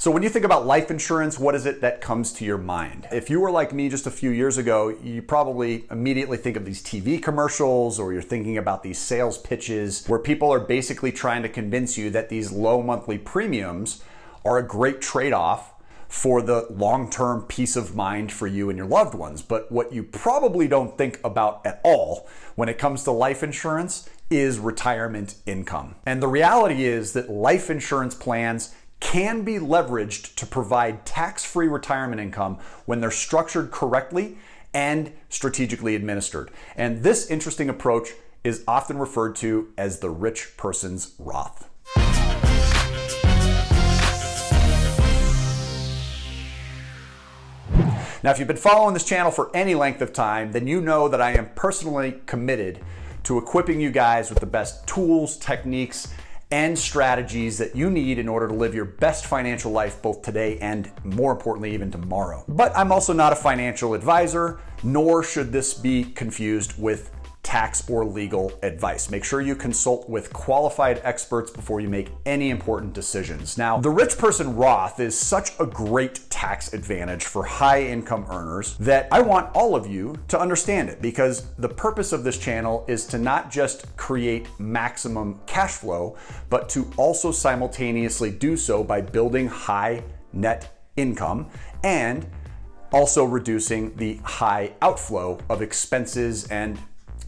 So when you think about life insurance, what is it that comes to your mind? If you were like me just a few years ago, you probably immediately think of these TV commercials, or you're thinking about these sales pitches where people are basically trying to convince you that these low monthly premiums are a great trade-off for the long-term peace of mind for you and your loved ones. But what you probably don't think about at all when it comes to life insurance is retirement income. And the reality is that life insurance plans can be leveraged to provide tax-free retirement income when they're structured correctly and strategically administered. And this interesting approach is often referred to as the rich person's Roth. Now, if you've been following this channel for any length of time, then you know that I am personally committed to equipping you guys with the best tools, techniques, and strategies that you need in order to live your best financial life both today and, more importantly, even tomorrow. But I'm also not a financial advisor, nor should this be confused with tax or legal advice. Make sure you consult with qualified experts before you make any important decisions. Now, the Rich Person Roth is such a great tax advantage for high income earners that I want all of you to understand it, because the purpose of this channel is to not just create maximum cash flow, but to also simultaneously do so by building high net income and also reducing the high outflow of expenses and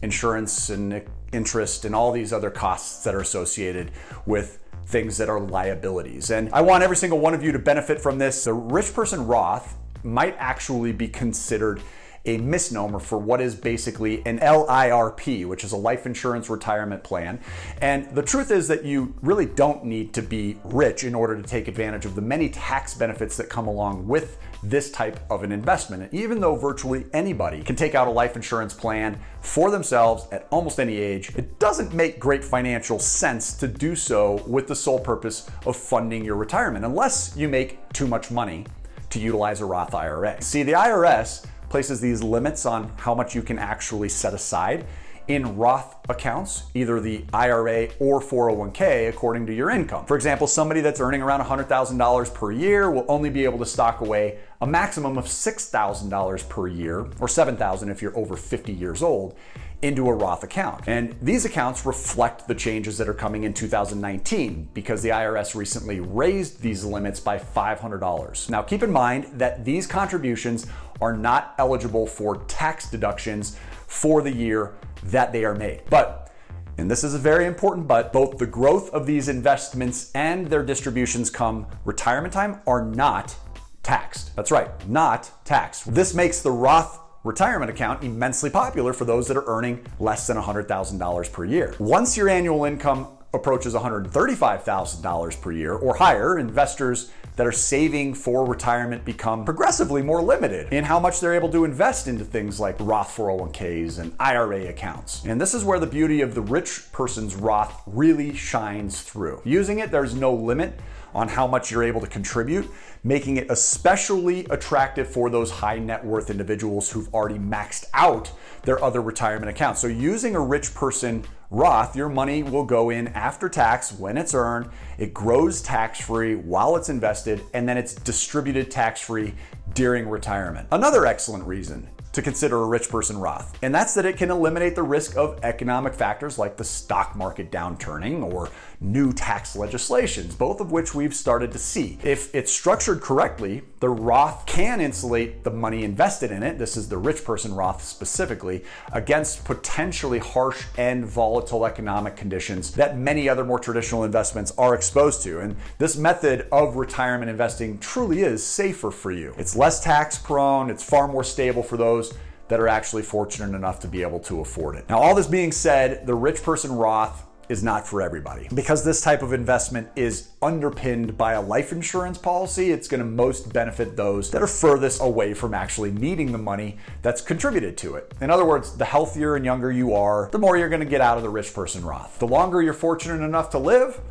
insurance and interest and all these other costs that are associated with things that are liabilities. And I want every single one of you to benefit from this. The Rich Person Roth might actually be considered a misnomer for what is basically an LIRP, which is a life insurance retirement plan. And the truth is that you really don't need to be rich in order to take advantage of the many tax benefits that come along with this type of an investment. And even though virtually anybody can take out a life insurance plan for themselves at almost any age, it doesn't make great financial sense to do so with the sole purpose of funding your retirement, unless you make too much money to utilize a Roth IRA. See, the IRS places these limits on how much you can actually set aside in Roth accounts, either the IRA or 401k, according to your income. For example, somebody that's earning around $100,000 per year will only be able to stock away a maximum of $6,000 per year, or $7,000 if you're over 50 years old, into a Roth account. And these accounts reflect the changes that are coming in 2019 because the IRS recently raised these limits by $500. Now, keep in mind that these contributions are not eligible for tax deductions for the year that they are made. But, and this is a very important but, both the growth of these investments and their distributions come retirement time are not taxed. That's right, not taxed. This makes the Roth retirement account immensely popular for those that are earning less than $100,000 per year. Once your annual income approaches $135,000 per year or higher, investors that are saving for retirement become progressively more limited in how much they're able to invest into things like Roth 401ks and IRA accounts. And this is where the beauty of the Rich Person's Roth really shines through. Using it, there's no limit on how much you're able to contribute, making it especially attractive for those high net worth individuals who've already maxed out their other retirement accounts. So using a Rich Person Roth, your money will go in after tax when it's earned, it grows tax-free while it's invested, and then it's distributed tax-free during retirement. Another excellent reason to consider a Rich Person Roth, and that's that it can eliminate the risk of economic factors like the stock market downturning or new tax legislations, both of which we've started to see. If it's structured correctly, the Roth can insulate the money invested in it, this is the Rich Person Roth specifically, against potentially harsh and volatile economic conditions that many other more traditional investments are exposed to. And this method of retirement investing truly is safer for you. It's less tax prone, it's far more stable for those that are actually fortunate enough to be able to afford it. Now, all this being said, the Rich Person Roth is not for everybody. Because this type of investment is underpinned by a life insurance policy, it's going to most benefit those that are furthest away from actually needing the money that's contributed to it. In other words, the healthier and younger you are, the more you're going to get out of the Rich Person Roth. The longer you're fortunate enough to live,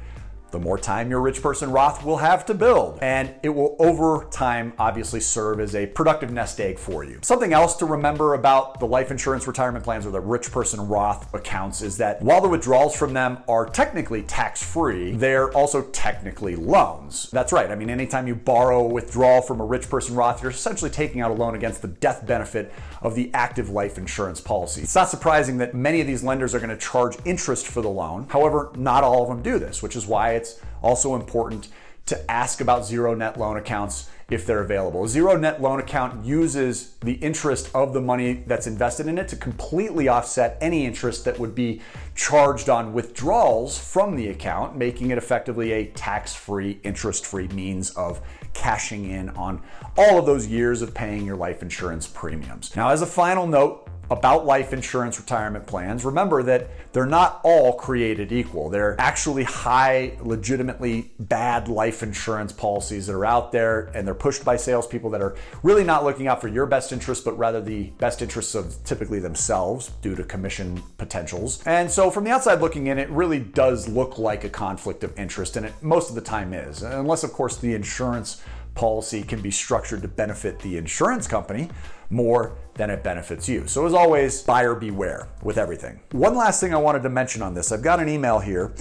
the more time your Rich Person Roth will have to build. And it will over time obviously serve as a productive nest egg for you. Something else to remember about the life insurance retirement plans or the Rich Person Roth accounts is that while the withdrawals from them are technically tax-free, they're also technically loans. That's right. I mean, anytime you borrow a withdrawal from a Rich Person Roth, you're essentially taking out a loan against the death benefit of the active life insurance policy. It's not surprising that many of these lenders are going to charge interest for the loan. However, not all of them do this, which is why it's also important to ask about zero net loan accounts if they're available. A zero net loan account uses the interest of the money that's invested in it to completely offset any interest that would be charged on withdrawals from the account, making it effectively a tax-free, interest-free means of cashing in on all of those years of paying your life insurance premiums. Now, as a final note about life insurance retirement plans, remember that they're not all created equal. There are actually high, legitimately bad life insurance policies that are out there, and they're pushed by salespeople that are really not looking out for your best interest, but rather the best interests of typically themselves due to commission potentials. And so from the outside looking in, it really does look like a conflict of interest, and it most of the time is, unless of course the insurance policy can be structured to benefit the insurance company more than it benefits you. So as always, buyer beware with everything. One last thing I wanted to mention on this. I've got an email here.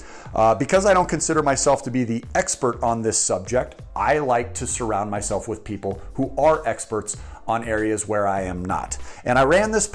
Because I don't consider myself to be the expert on this subject, I like to surround myself with people who are experts on areas where I am not. And I ran this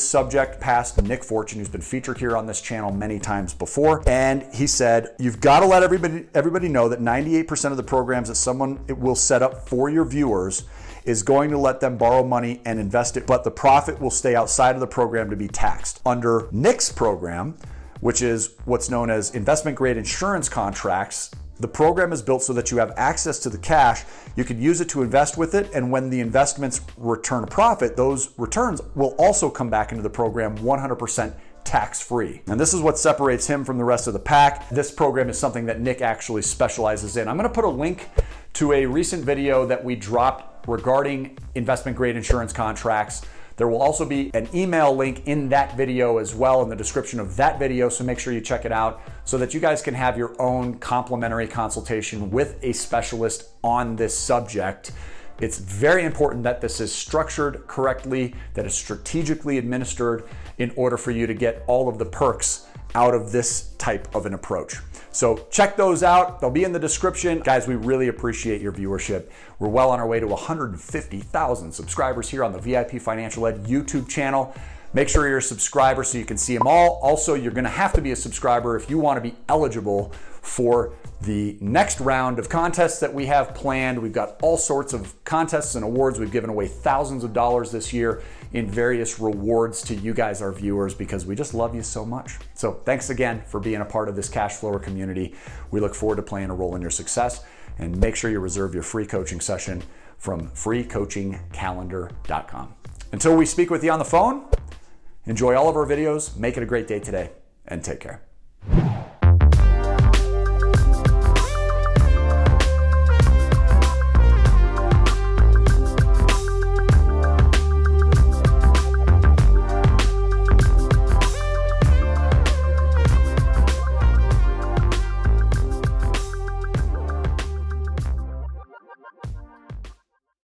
subject past Nick Fortune, who's been featured here on this channel many times before. And he said, you've got to let everybody know that 98% of the programs that someone will set up for your viewers is going to let them borrow money and invest it, but the profit will stay outside of the program to be taxed. Under Nick's program, which is what's known as investment grade insurance contracts, the program is built so that you have access to the cash. You can use it to invest with it, and when the investments return a profit, those returns will also come back into the program 100% tax-free. And this is what separates him from the rest of the pack. This program is something that Nick actually specializes in. I'm going to put a link to a recent video that we dropped regarding investment grade insurance contracts. There will also be an email link in that video as well in the description of that video, so make sure you check it out so that you guys can have your own complimentary consultation with a specialist on this subject. It's very important that this is structured correctly, that it's strategically administered in order for you to get all of the perks out of this type of an approach. So check those out. They'll be in the description. Guys, we really appreciate your viewership. We're well on our way to 150,000 subscribers here on the VIP Financial Ed YouTube channel. Make sure you're a subscriber so you can see them all. Also, you're gonna have to be a subscriber if you wanna be eligible for the next round of contests that we have planned. We've got all sorts of contests and awards. We've given away thousands of dollars this year in various rewards to you guys, our viewers, because we just love you so much. So thanks again for being a part of this cash flower community. We look forward to playing a role in your success, and make sure you reserve your free coaching session from freecoachingcalendar.com. Until we speak with you on the phone, enjoy all of our videos, make it a great day today, and take care.